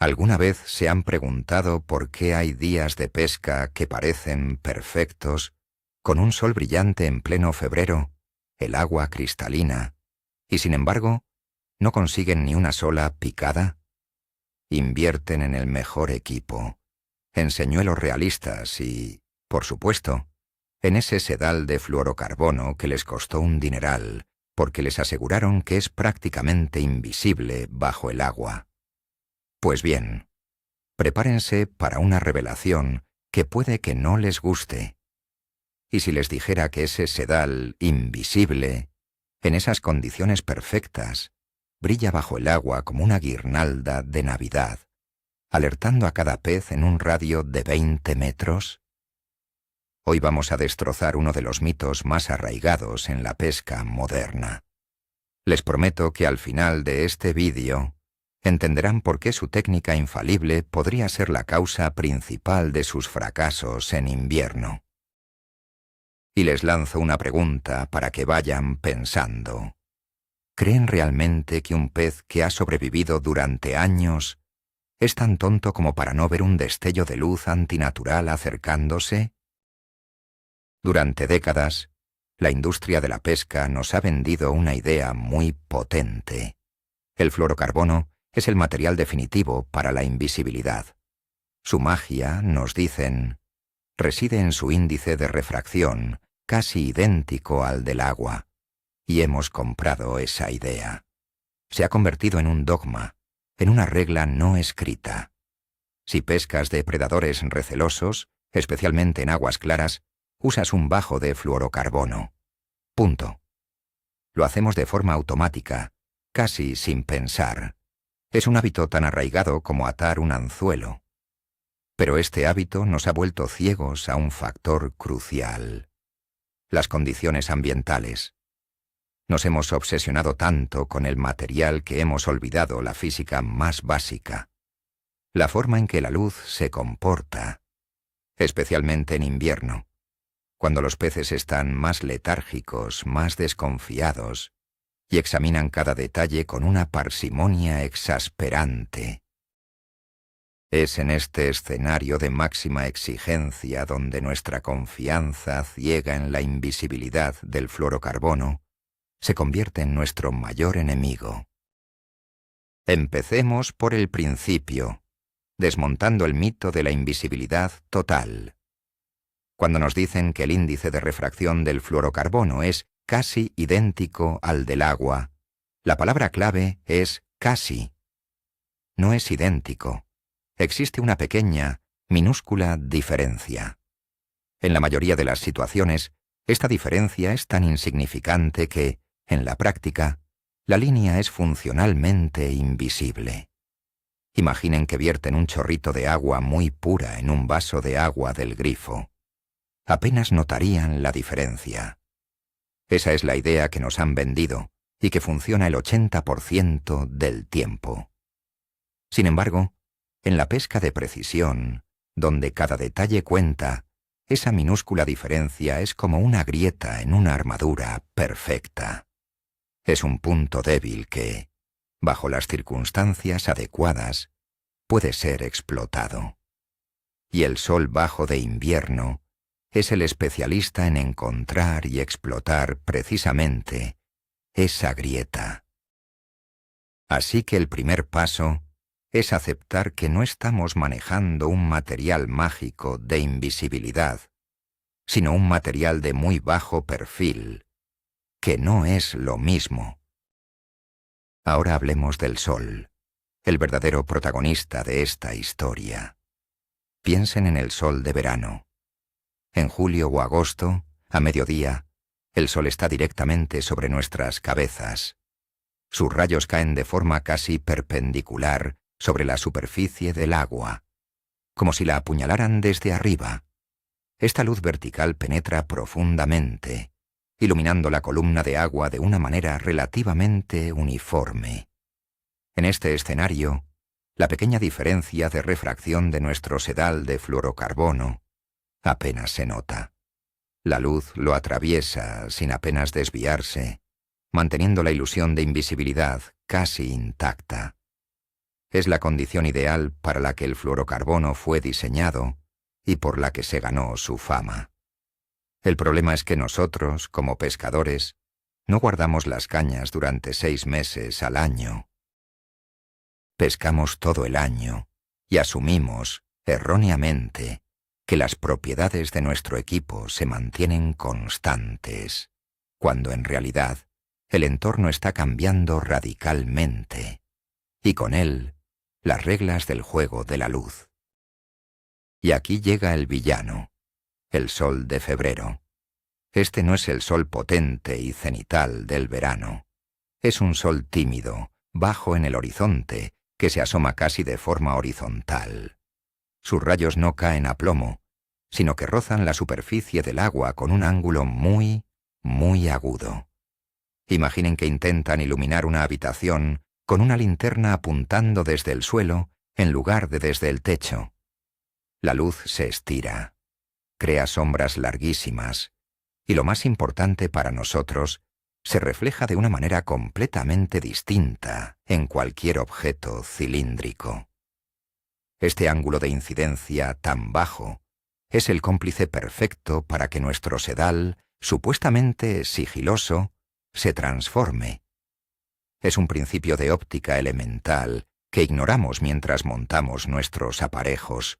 ¿Alguna vez se han preguntado por qué hay días de pesca que parecen perfectos, con un sol brillante en pleno febrero, el agua cristalina, y sin embargo, no consiguen ni una sola picada? Invierten en el mejor equipo, en señuelos realistas y, por supuesto, en ese sedal de fluorocarbono que les costó un dineral, porque les aseguraron que es prácticamente invisible bajo el agua. Pues bien, prepárense para una revelación que puede que no les guste. Y si les dijera que ese sedal invisible, en esas condiciones perfectas, brilla bajo el agua como una guirnalda de Navidad, alertando a cada pez en un radio de 20 metros. Hoy vamos a destrozar uno de los mitos más arraigados en la pesca moderna. Les prometo que al final de este vídeo entenderán por qué su técnica infalible podría ser la causa principal de sus fracasos en invierno. Y les lanzo una pregunta para que vayan pensando. ¿Creen realmente que un pez que ha sobrevivido durante años es tan tonto como para no ver un destello de luz antinatural acercándose? Durante décadas, la industria de la pesca nos ha vendido una idea muy potente. El fluorocarbono es el material definitivo para la invisibilidad. Su magia, nos dicen, reside en su índice de refracción, casi idéntico al del agua. Y hemos comprado esa idea. Se ha convertido en un dogma, en una regla no escrita. Si pescas de predadores recelosos, especialmente en aguas claras, usas un bajo de fluorocarbono. Punto. Lo hacemos de forma automática, casi sin pensar. Es un hábito tan arraigado como atar un anzuelo. Pero este hábito nos ha vuelto ciegos a un factor crucial: las condiciones ambientales. Nos hemos obsesionado tanto con el material que hemos olvidado la física más básica, la forma en que la luz se comporta, especialmente en invierno, cuando los peces están más letárgicos, más desconfiados, y examinan cada detalle con una parsimonia exasperante. Es en este escenario de máxima exigencia donde nuestra confianza ciega en la invisibilidad del fluorocarbono se convierte en nuestro mayor enemigo. Empecemos por el principio, desmontando el mito de la invisibilidad total. Cuando nos dicen que el índice de refracción del fluorocarbono es casi idéntico al del agua, la palabra clave es casi. No es idéntico. Existe una pequeña, minúscula diferencia. En la mayoría de las situaciones, esta diferencia es tan insignificante que, en la práctica, la línea es funcionalmente invisible. Imaginen que vierten un chorrito de agua muy pura en un vaso de agua del grifo. Apenas notarían la diferencia. Esa es la idea que nos han vendido y que funciona el 80% del tiempo. Sin embargo, en la pesca de precisión, donde cada detalle cuenta, esa minúscula diferencia es como una grieta en una armadura perfecta. Es un punto débil que, bajo las circunstancias adecuadas, puede ser explotado. Y el sol bajo de invierno es el especialista en encontrar y explotar precisamente esa grieta. Así que el primer paso es aceptar que no estamos manejando un material mágico de invisibilidad, sino un material de muy bajo perfil, que no es lo mismo. Ahora hablemos del sol, el verdadero protagonista de esta historia. Piensen en el sol de verano. En julio o agosto, a mediodía, el sol está directamente sobre nuestras cabezas. Sus rayos caen de forma casi perpendicular sobre la superficie del agua, como si la apuñalaran desde arriba. Esta luz vertical penetra profundamente, iluminando la columna de agua de una manera relativamente uniforme. En este escenario, la pequeña diferencia de refracción de nuestro sedal de fluorocarbono apenas se nota. La luz lo atraviesa sin apenas desviarse, manteniendo la ilusión de invisibilidad casi intacta. Es la condición ideal para la que el fluorocarbono fue diseñado y por la que se ganó su fama. El problema es que nosotros, como pescadores, no guardamos las cañas durante 6 meses al año. Pescamos todo el año y asumimos, erróneamente, que las propiedades de nuestro equipo se mantienen constantes, cuando en realidad el entorno está cambiando radicalmente, y con él las reglas del juego de la luz. Y aquí llega el villano, el sol de febrero. Este no es el sol potente y cenital del verano. Es un sol tímido, bajo en el horizonte, que se asoma casi de forma horizontal. Sus rayos no caen a plomo, sino que rozan la superficie del agua con un ángulo muy, muy agudo. Imaginen que intentan iluminar una habitación con una linterna apuntando desde el suelo en lugar de desde el techo. La luz se estira, crea sombras larguísimas, y lo más importante para nosotros, se refleja de una manera completamente distinta en cualquier objeto cilíndrico. Este ángulo de incidencia tan bajo es el cómplice perfecto para que nuestro sedal, supuestamente sigiloso, se transforme. Es un principio de óptica elemental que ignoramos mientras montamos nuestros aparejos,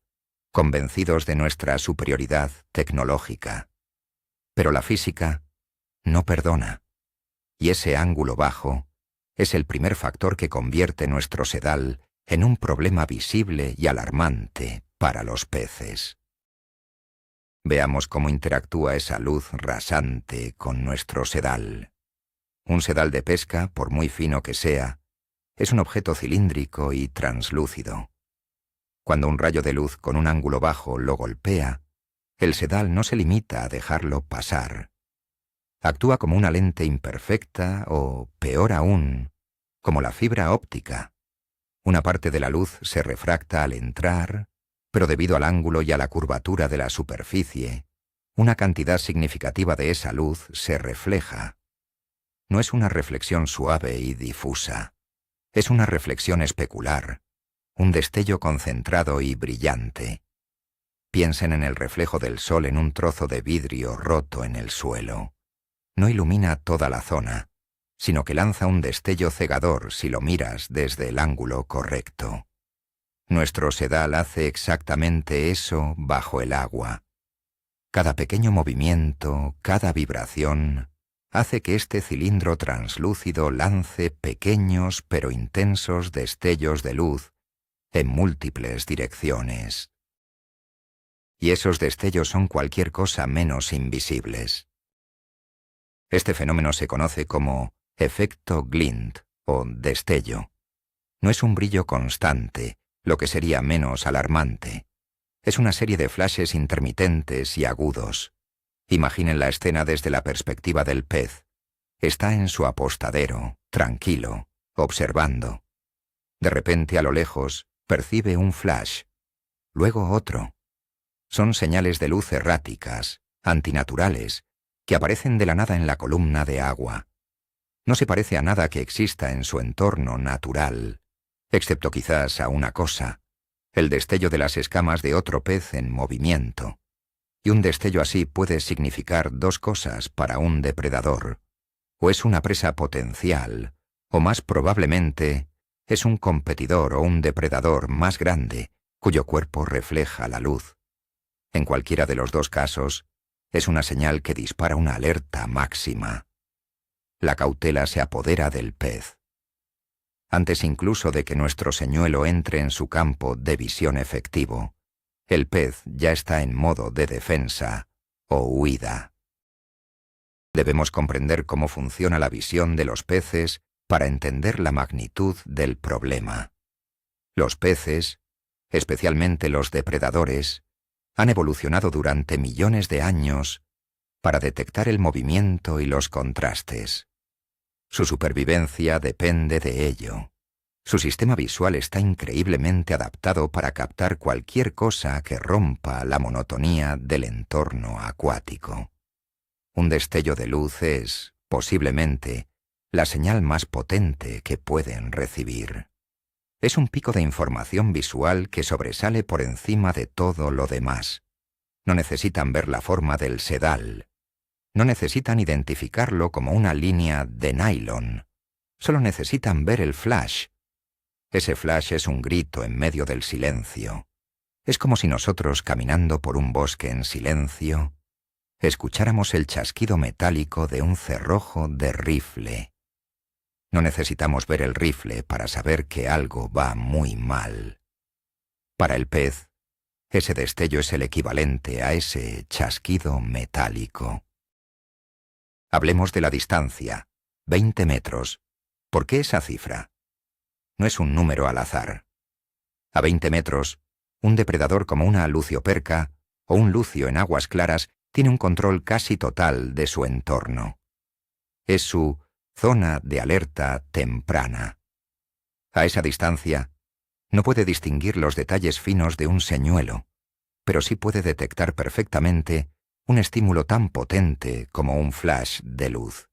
convencidos de nuestra superioridad tecnológica. Pero la física no perdona, y ese ángulo bajo es el primer factor que convierte nuestro sedal en un problema visible y alarmante para los peces. Veamos cómo interactúa esa luz rasante con nuestro sedal. Un sedal de pesca, por muy fino que sea, es un objeto cilíndrico y translúcido. Cuando un rayo de luz con un ángulo bajo lo golpea, el sedal no se limita a dejarlo pasar. Actúa como una lente imperfecta o, peor aún, como la fibra óptica. Una parte de la luz se refracta al entrar, pero debido al ángulo y a la curvatura de la superficie, una cantidad significativa de esa luz se refleja. No es una reflexión suave y difusa, es una reflexión especular, un destello concentrado y brillante. Piensen en el reflejo del sol en un trozo de vidrio roto en el suelo. No ilumina toda la zona, sino que lanza un destello cegador si lo miras desde el ángulo correcto. Nuestro sedal hace exactamente eso bajo el agua. Cada pequeño movimiento, cada vibración, hace que este cilindro translúcido lance pequeños pero intensos destellos de luz en múltiples direcciones. Y esos destellos son cualquier cosa menos invisibles. Este fenómeno se conoce como efecto glint o destello. No es un brillo constante, lo que sería menos alarmante. Es una serie de flashes intermitentes y agudos. Imaginen la escena desde la perspectiva del pez. Está en su apostadero, tranquilo, observando. De repente, a lo lejos, percibe un flash, luego otro. Son señales de luz erráticas, antinaturales, que aparecen de la nada en la columna de agua. No se parece a nada que exista en su entorno natural, excepto quizás a una cosa, el destello de las escamas de otro pez en movimiento. Y un destello así puede significar dos cosas para un depredador. O es una presa potencial, o más probablemente es un competidor o un depredador más grande, cuyo cuerpo refleja la luz. En cualquiera de los dos casos, es una señal que dispara una alerta máxima. La cautela se apodera del pez. Antes incluso de que nuestro señuelo entre en su campo de visión efectivo, el pez ya está en modo de defensa o huida. Debemos comprender cómo funciona la visión de los peces para entender la magnitud del problema. Los peces, especialmente los depredadores, han evolucionado durante millones de años para detectar el movimiento y los contrastes. Su supervivencia depende de ello. Su sistema visual está increíblemente adaptado para captar cualquier cosa que rompa la monotonía del entorno acuático. Un destello de luz es, posiblemente, la señal más potente que pueden recibir. Es un pico de información visual que sobresale por encima de todo lo demás. No necesitan ver la forma del sedal. No necesitan identificarlo como una línea de nylon. Solo necesitan ver el flash. Ese flash es un grito en medio del silencio. Es como si nosotros, caminando por un bosque en silencio, escucháramos el chasquido metálico de un cerrojo de rifle. No necesitamos ver el rifle para saber que algo va muy mal. Para el pez, ese destello es el equivalente a ese chasquido metálico. Hablemos de la distancia, 20 metros. ¿Por qué esa cifra? No es un número al azar. A 20 metros, un depredador como una lucioperca o un lucio en aguas claras tiene un control casi total de su entorno. Es su zona de alerta temprana. A esa distancia, no puede distinguir los detalles finos de un señuelo, pero sí puede detectar perfectamente un estímulo tan potente como un flash de luz.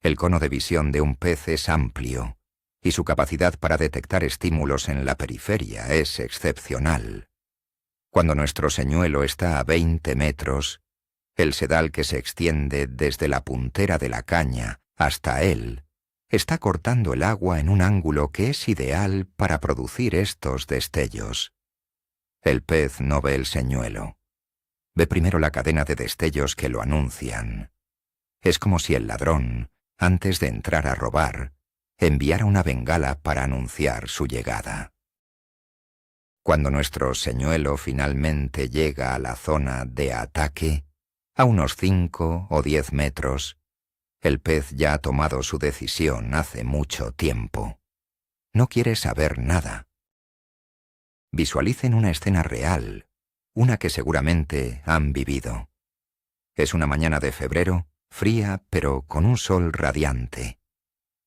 El cono de visión de un pez es amplio, y su capacidad para detectar estímulos en la periferia es excepcional. Cuando nuestro señuelo está a 20 metros, el sedal que se extiende desde la puntera de la caña hasta él está cortando el agua en un ángulo que es ideal para producir estos destellos. El pez no ve el señuelo. Ve primero la cadena de destellos que lo anuncian. Es como si el ladrón, antes de entrar a robar, enviara una bengala para anunciar su llegada. Cuando nuestro señuelo finalmente llega a la zona de ataque, a unos 5 o 10 metros, el pez ya ha tomado su decisión hace mucho tiempo. No quiere saber nada. Visualicen una escena real, una que seguramente han vivido. Es una mañana de febrero, fría pero con un sol radiante.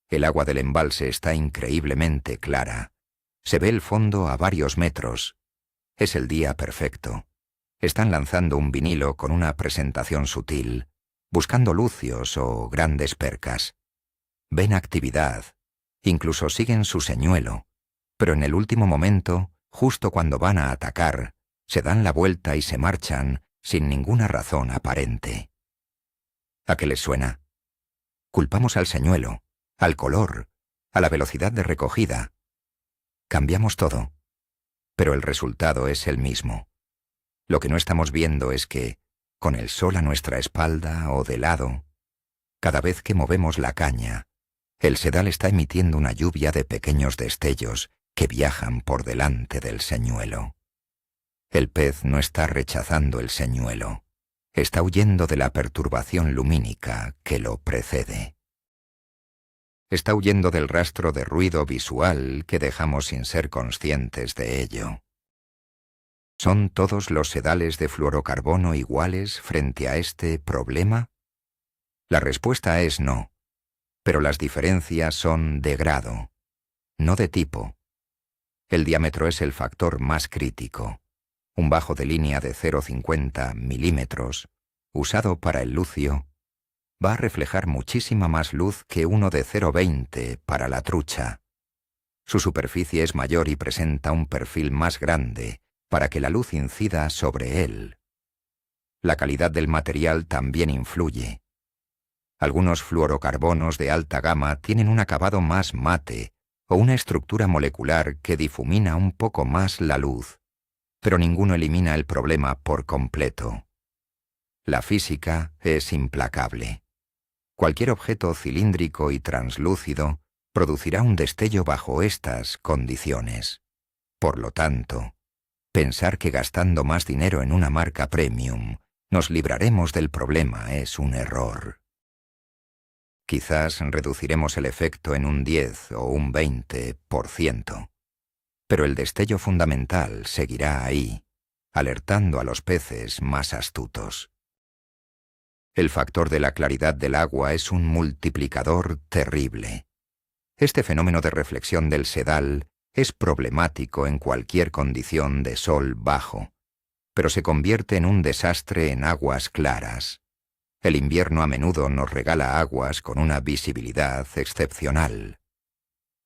El agua del embalse está increíblemente clara. Se ve el fondo a varios metros. Es el día perfecto. Están lanzando un vinilo con una presentación sutil, buscando lucios o grandes percas. Ven actividad, incluso siguen su señuelo, pero en el último momento, justo cuando van a atacar, se dan la vuelta y se marchan sin ninguna razón aparente. ¿A qué les suena? Culpamos al señuelo, al color, a la velocidad de recogida. Cambiamos todo, pero el resultado es el mismo. Lo que no estamos viendo es que, con el sol a nuestra espalda o de lado, cada vez que movemos la caña, el sedal está emitiendo una lluvia de pequeños destellos que viajan por delante del señuelo. El pez no está rechazando el señuelo, está huyendo de la perturbación lumínica que lo precede. Está huyendo del rastro de ruido visual que dejamos sin ser conscientes de ello. ¿Son todos los sedales de fluorocarbono iguales frente a este problema? La respuesta es no, pero las diferencias son de grado, no de tipo. El diámetro es el factor más crítico. Un bajo de línea de 0,50 milímetros, usado para el lucio, va a reflejar muchísima más luz que uno de 0,20 para la trucha. Su superficie es mayor y presenta un perfil más grande para que la luz incida sobre él. La calidad del material también influye. Algunos fluorocarbonos de alta gama tienen un acabado más mate o una estructura molecular que difumina un poco más la luz, pero ninguno elimina el problema por completo. La física es implacable. Cualquier objeto cilíndrico y translúcido producirá un destello bajo estas condiciones. Por lo tanto, pensar que gastando más dinero en una marca premium nos libraremos del problema es un error. Quizás reduciremos el efecto en un 10 o un 20%, pero el destello fundamental seguirá ahí, alertando a los peces más astutos. El factor de la claridad del agua es un multiplicador terrible. Este fenómeno de reflexión del sedal es problemático en cualquier condición de sol bajo, pero se convierte en un desastre en aguas claras. El invierno a menudo nos regala aguas con una visibilidad excepcional.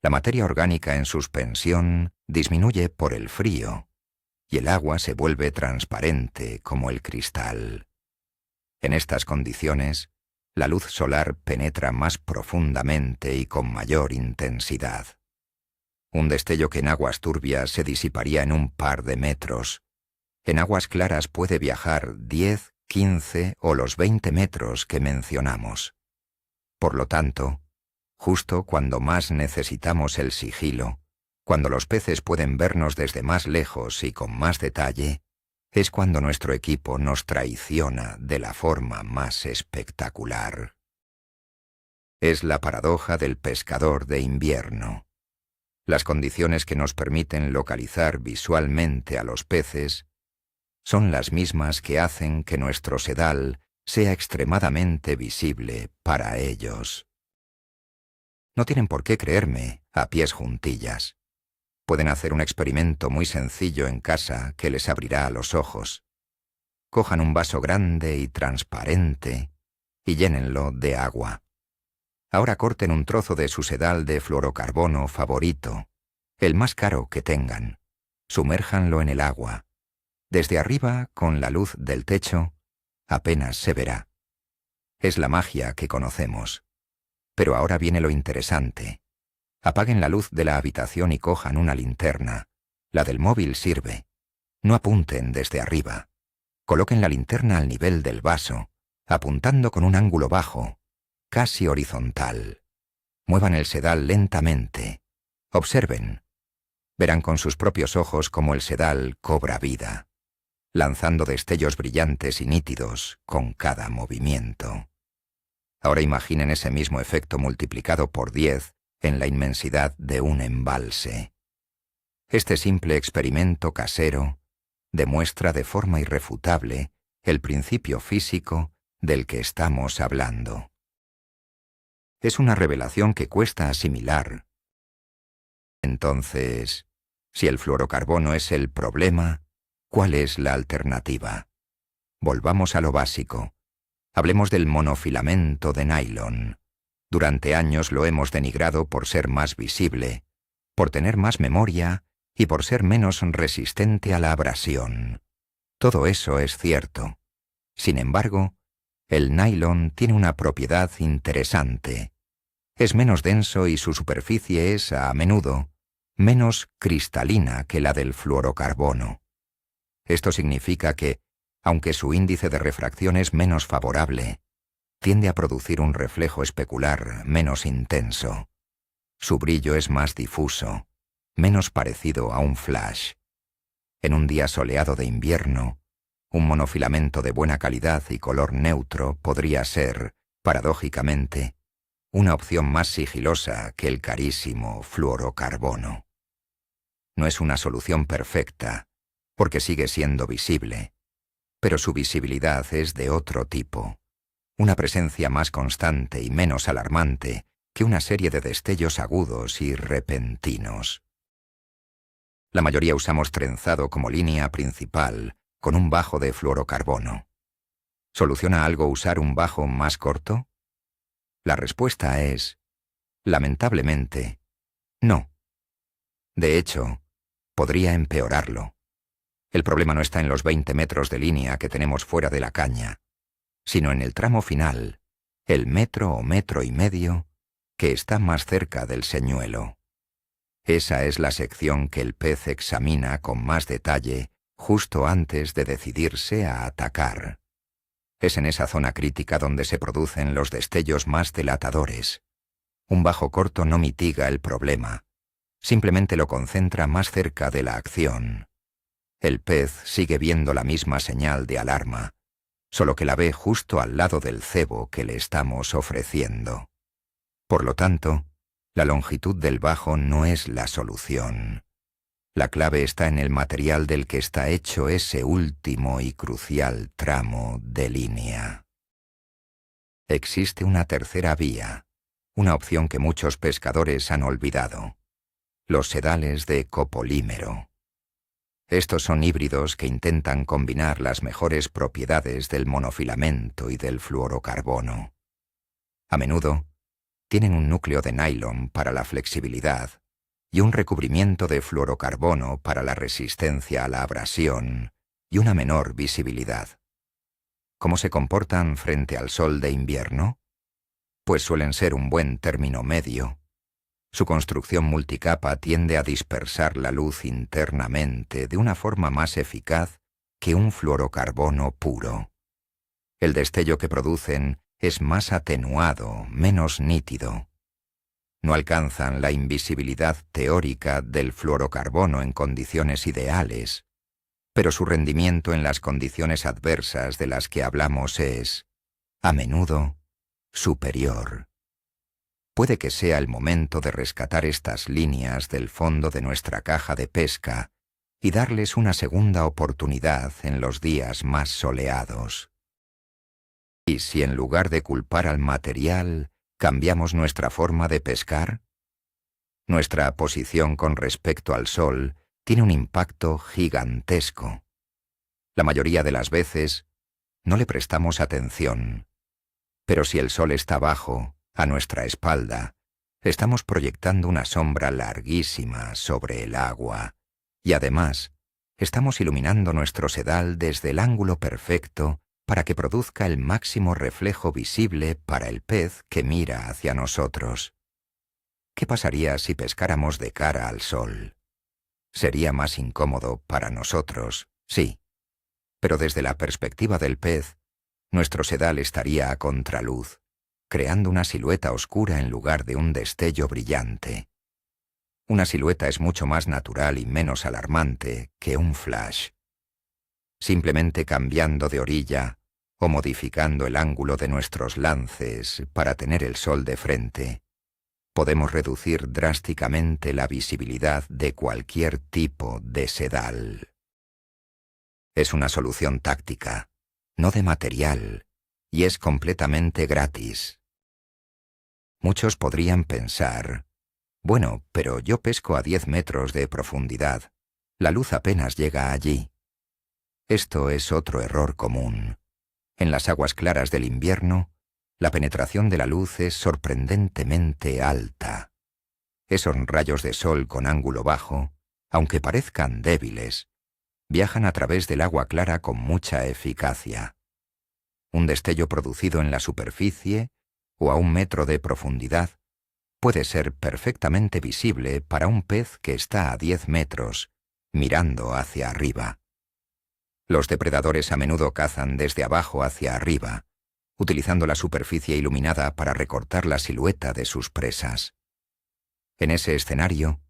La materia orgánica en suspensión disminuye por el frío y el agua se vuelve transparente como el cristal. En estas condiciones, la luz solar penetra más profundamente y con mayor intensidad. Un destello que en aguas turbias se disiparía en un par de metros, en aguas claras puede viajar 10, 15 o los 20 metros que mencionamos. Por lo tanto, justo cuando más necesitamos el sigilo, cuando los peces pueden vernos desde más lejos y con más detalle, es cuando nuestro equipo nos traiciona de la forma más espectacular. Es la paradoja del pescador de invierno. Las condiciones que nos permiten localizar visualmente a los peces son las mismas que hacen que nuestro sedal sea extremadamente visible para ellos. No tienen por qué creerme a pies juntillas. Pueden hacer un experimento muy sencillo en casa que les abrirá los ojos. Cojan un vaso grande y transparente y llénenlo de agua. Ahora corten un trozo de su sedal de fluorocarbono favorito, el más caro que tengan. Sumérjanlo en el agua. Desde arriba, con la luz del techo, apenas se verá. Es la magia que conocemos. Pero ahora viene lo interesante. Apaguen la luz de la habitación y cojan una linterna. La del móvil sirve. No apunten desde arriba. Coloquen la linterna al nivel del vaso, apuntando con un ángulo bajo, casi horizontal. Muevan el sedal lentamente. Observen. Verán con sus propios ojos cómo el sedal cobra vida, lanzando destellos brillantes y nítidos con cada movimiento. Ahora imaginen ese mismo efecto multiplicado por 10 en la inmensidad de un embalse. Este simple experimento casero demuestra de forma irrefutable el principio físico del que estamos hablando. Es una revelación que cuesta asimilar. Entonces, si el fluorocarbono es el problema, ¿cuál es la alternativa? Volvamos a lo básico. Hablemos del monofilamento de nylon. Durante años lo hemos denigrado por ser más visible, por tener más memoria y por ser menos resistente a la abrasión. Todo eso es cierto. Sin embargo, el nylon tiene una propiedad interesante. Es menos denso y su superficie es, a menudo, menos cristalina que la del fluorocarbono. Esto significa que, aunque su índice de refracción es menos favorable, tiende a producir un reflejo especular menos intenso. Su brillo es más difuso, menos parecido a un flash. En un día soleado de invierno, un monofilamento de buena calidad y color neutro podría ser, paradójicamente, una opción más sigilosa que el carísimo fluorocarbono. No es una solución perfecta, porque sigue siendo visible, pero su visibilidad es de otro tipo, una presencia más constante y menos alarmante que una serie de destellos agudos y repentinos. La mayoría usamos trenzado como línea principal, con un bajo de fluorocarbono. ¿Soluciona algo usar un bajo más corto? La respuesta es, lamentablemente, no. De hecho, podría empeorarlo. El problema no está en los 20 metros de línea que tenemos fuera de la caña, sino en el tramo final, el metro o metro y medio, que está más cerca del señuelo. Esa es la sección que el pez examina con más detalle justo antes de decidirse a atacar. Es en esa zona crítica donde se producen los destellos más delatadores. Un bajo corto no mitiga el problema, simplemente lo concentra más cerca de la acción. El pez sigue viendo la misma señal de alarma, solo que la ve justo al lado del cebo que le estamos ofreciendo. Por lo tanto, la longitud del bajo no es la solución. La clave está en el material del que está hecho ese último y crucial tramo de línea. Existe una tercera vía, una opción que muchos pescadores han olvidado: los sedales de copolímero. Estos son híbridos que intentan combinar las mejores propiedades del monofilamento y del fluorocarbono. A menudo, tienen un núcleo de nylon para la flexibilidad y un recubrimiento de fluorocarbono para la resistencia a la abrasión y una menor visibilidad. ¿Cómo se comportan frente al sol de invierno? Pues suelen ser un buen término medio. Su construcción multicapa tiende a dispersar la luz internamente de una forma más eficaz que un fluorocarbono puro. El destello que producen es más atenuado, menos nítido. No alcanzan la invisibilidad teórica del fluorocarbono en condiciones ideales, pero su rendimiento en las condiciones adversas de las que hablamos es, a menudo, superior. Puede que sea el momento de rescatar estas líneas del fondo de nuestra caja de pesca y darles una segunda oportunidad en los días más soleados. ¿Y si en lugar de culpar al material, cambiamos nuestra forma de pescar? Nuestra posición con respecto al sol tiene un impacto gigantesco. La mayoría de las veces no le prestamos atención, pero si el sol está bajo, a nuestra espalda, estamos proyectando una sombra larguísima sobre el agua y además estamos iluminando nuestro sedal desde el ángulo perfecto para que produzca el máximo reflejo visible para el pez que mira hacia nosotros. ¿Qué pasaría si pescáramos de cara al sol? Sería más incómodo para nosotros, sí, pero desde la perspectiva del pez, nuestro sedal estaría a contraluz, creando una silueta oscura en lugar de un destello brillante. Una silueta es mucho más natural y menos alarmante que un flash. Simplemente cambiando de orilla o modificando el ángulo de nuestros lances para tener el sol de frente, podemos reducir drásticamente la visibilidad de cualquier tipo de sedal. Es una solución táctica, no de material, y es completamente gratis. Muchos podrían pensar, bueno, pero yo pesco a 10 metros de profundidad. La luz apenas llega allí. Esto es otro error común. En las aguas claras del invierno, la penetración de la luz es sorprendentemente alta. Esos rayos de sol con ángulo bajo, aunque parezcan débiles, viajan a través del agua clara con mucha eficacia. Un destello producido en la superficie o a 1 metro de profundidad puede ser perfectamente visible para un pez que está a 10 metros, mirando hacia arriba. Los depredadores a menudo cazan desde abajo hacia arriba, utilizando la superficie iluminada para recortar la silueta de sus presas. En ese escenario,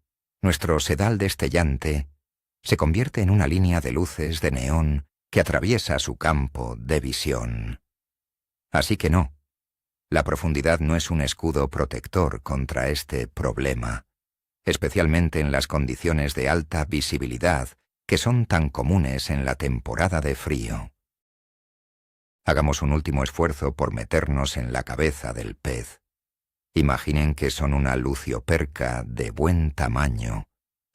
nuestro sedal destellante se convierte en una línea de luces de neón que atraviesa su campo de visión. Así que no, la profundidad no es un escudo protector contra este problema, especialmente en las condiciones de alta visibilidad que son tan comunes en la temporada de frío. Hagamos un último esfuerzo por meternos en la cabeza del pez. Imaginen que son una lucioperca de buen tamaño,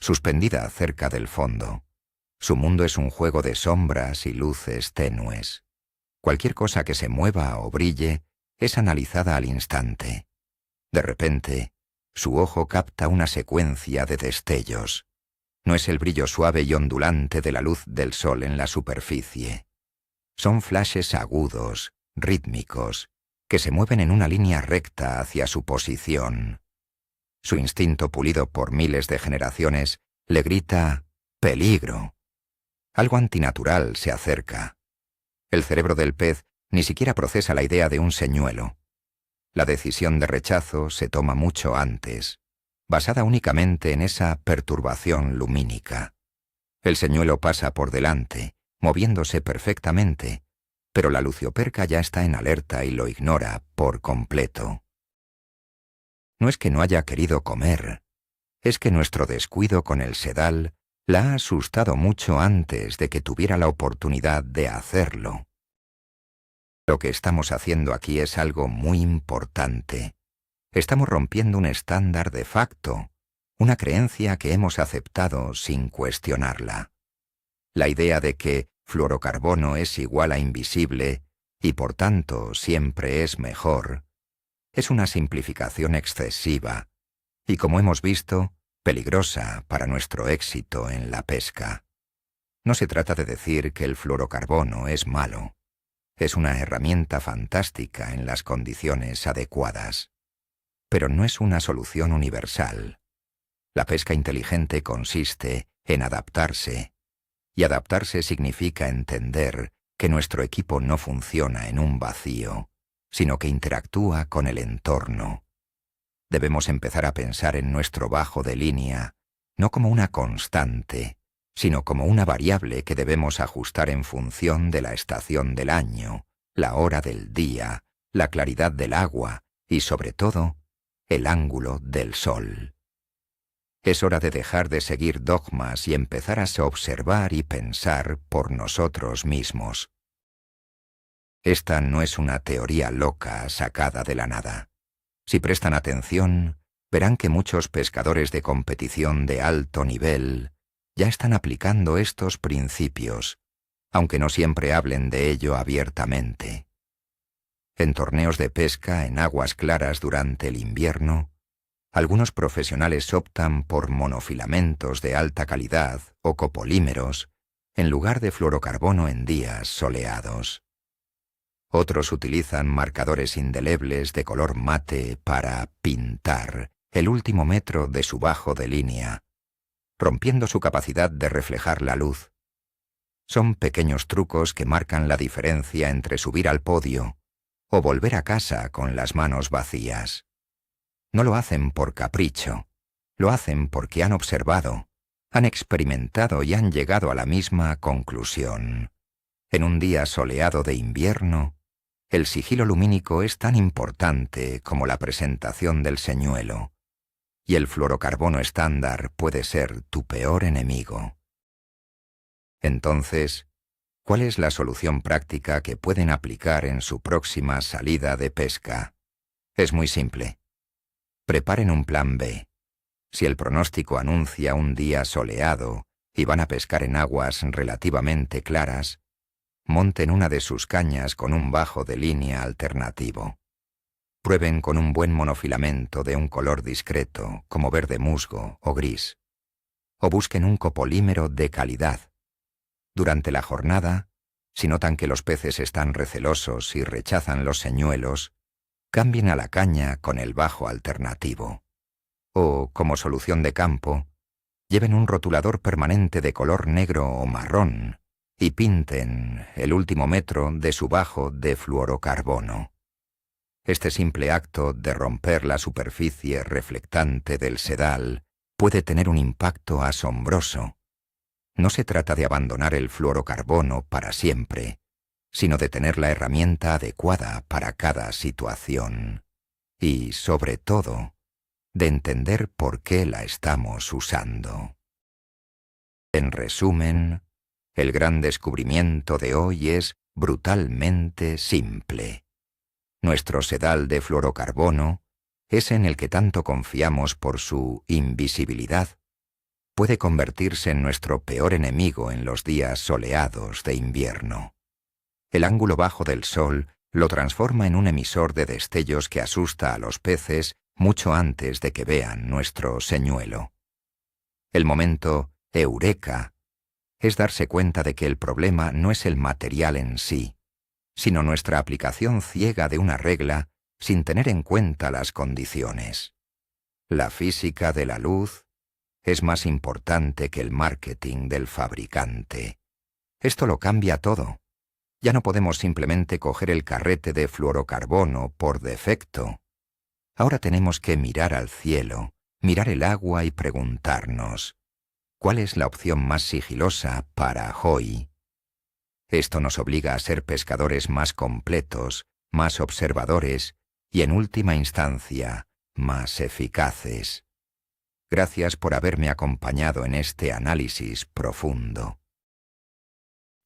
suspendida cerca del fondo. Su mundo es un juego de sombras y luces tenues. Cualquier cosa que se mueva o brille es analizada al instante. De repente, su ojo capta una secuencia de destellos. No es el brillo suave y ondulante de la luz del sol en la superficie. Son flashes agudos, rítmicos, que se mueven en una línea recta hacia su posición. Su instinto pulido por miles de generaciones le grita «peligro». Algo antinatural se acerca. El cerebro del pez ni siquiera procesa la idea de un señuelo. La decisión de rechazo se toma mucho antes, basada únicamente en esa perturbación lumínica. El señuelo pasa por delante, moviéndose perfectamente, pero la lucioperca ya está en alerta y lo ignora por completo. No es que no haya querido comer, es que nuestro descuido con el sedal la ha asustado mucho antes de que tuviera la oportunidad de hacerlo. Lo que estamos haciendo aquí es algo muy importante. Estamos rompiendo un estándar de facto, una creencia que hemos aceptado sin cuestionarla. La idea de que fluorocarbono es igual a invisible y por tanto siempre es mejor, es una simplificación excesiva y, como hemos visto, peligrosa para nuestro éxito en la pesca. No se trata de decir que el fluorocarbono es malo. Es una herramienta fantástica en las condiciones adecuadas. Pero no es una solución universal. La pesca inteligente consiste en adaptarse, y adaptarse significa entender que nuestro equipo no funciona en un vacío, sino que interactúa con el entorno. Debemos empezar a pensar en nuestro bajo de línea, no como una constante, sino como una variable que debemos ajustar en función de la estación del año, la hora del día, la claridad del agua y, sobre todo, el ángulo del sol. Es hora de dejar de seguir dogmas y empezar a observar y pensar por nosotros mismos. Esta no es una teoría loca sacada de la nada. Si prestan atención, verán que muchos pescadores de competición de alto nivel ya están aplicando estos principios, aunque no siempre hablen de ello abiertamente. En torneos de pesca en aguas claras durante el invierno, algunos profesionales optan por monofilamentos de alta calidad o copolímeros en lugar de fluorocarbono en días soleados. Otros utilizan marcadores indelebles de color mate para pintar el último metro de su bajo de línea, rompiendo su capacidad de reflejar la luz. Son pequeños trucos que marcan la diferencia entre subir al podio o volver a casa con las manos vacías. No lo hacen por capricho, lo hacen porque han observado, han experimentado y han llegado a la misma conclusión. En un día soleado de invierno, el sigilo lumínico es tan importante como la presentación del señuelo, y el fluorocarbono estándar puede ser tu peor enemigo. Entonces, ¿cuál es la solución práctica que pueden aplicar en su próxima salida de pesca? Es muy simple. Preparen un plan B. Si el pronóstico anuncia un día soleado y van a pescar en aguas relativamente claras, monten una de sus cañas con un bajo de línea alternativo. Prueben con un buen monofilamento de un color discreto, como verde musgo o gris. O busquen un copolímero de calidad. Durante la jornada, si notan que los peces están recelosos y rechazan los señuelos, cambien a la caña con el bajo alternativo. O, como solución de campo, lleven un rotulador permanente de color negro o marrón y pinten el último metro de su bajo de fluorocarbono. Este simple acto de romper la superficie reflectante del sedal puede tener un impacto asombroso. No se trata de abandonar el fluorocarbono para siempre, sino de tener la herramienta adecuada para cada situación. Y, sobre todo, de entender por qué la estamos usando. En resumen, el gran descubrimiento de hoy es brutalmente simple. Nuestro sedal de fluorocarbono, ese en el que tanto confiamos por su invisibilidad, puede convertirse en nuestro peor enemigo en los días soleados de invierno. El ángulo bajo del sol lo transforma en un emisor de destellos que asusta a los peces mucho antes de que vean nuestro señuelo. El momento eureka es darse cuenta de que el problema no es el material en sí, sino nuestra aplicación ciega de una regla sin tener en cuenta las condiciones. La física de la luz es más importante que el marketing del fabricante. Esto lo cambia todo. Ya no podemos simplemente coger el carrete de fluorocarbono por defecto. Ahora tenemos que mirar al cielo, mirar el agua y preguntarnos, ¿cuál es la opción más sigilosa para hoy? Esto nos obliga a ser pescadores más completos, más observadores y, en última instancia, más eficaces. Gracias por haberme acompañado en este análisis profundo.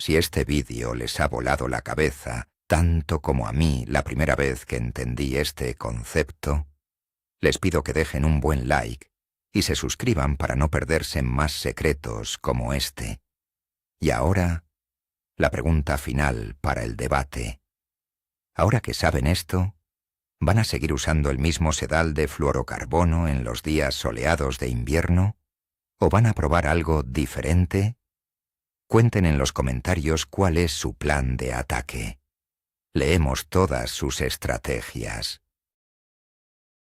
Si este vídeo les ha volado la cabeza, tanto como a mí la primera vez que entendí este concepto, les pido que dejen un buen like y se suscriban para no perderse más secretos como este. Y ahora, la pregunta final para el debate. Ahora que saben esto, ¿Van a seguir usando el mismo sedal de fluorocarbono en los días soleados de invierno? ¿O van a probar algo diferente? Cuenten en los comentarios cuál es su plan de ataque. Leemos todas sus estrategias.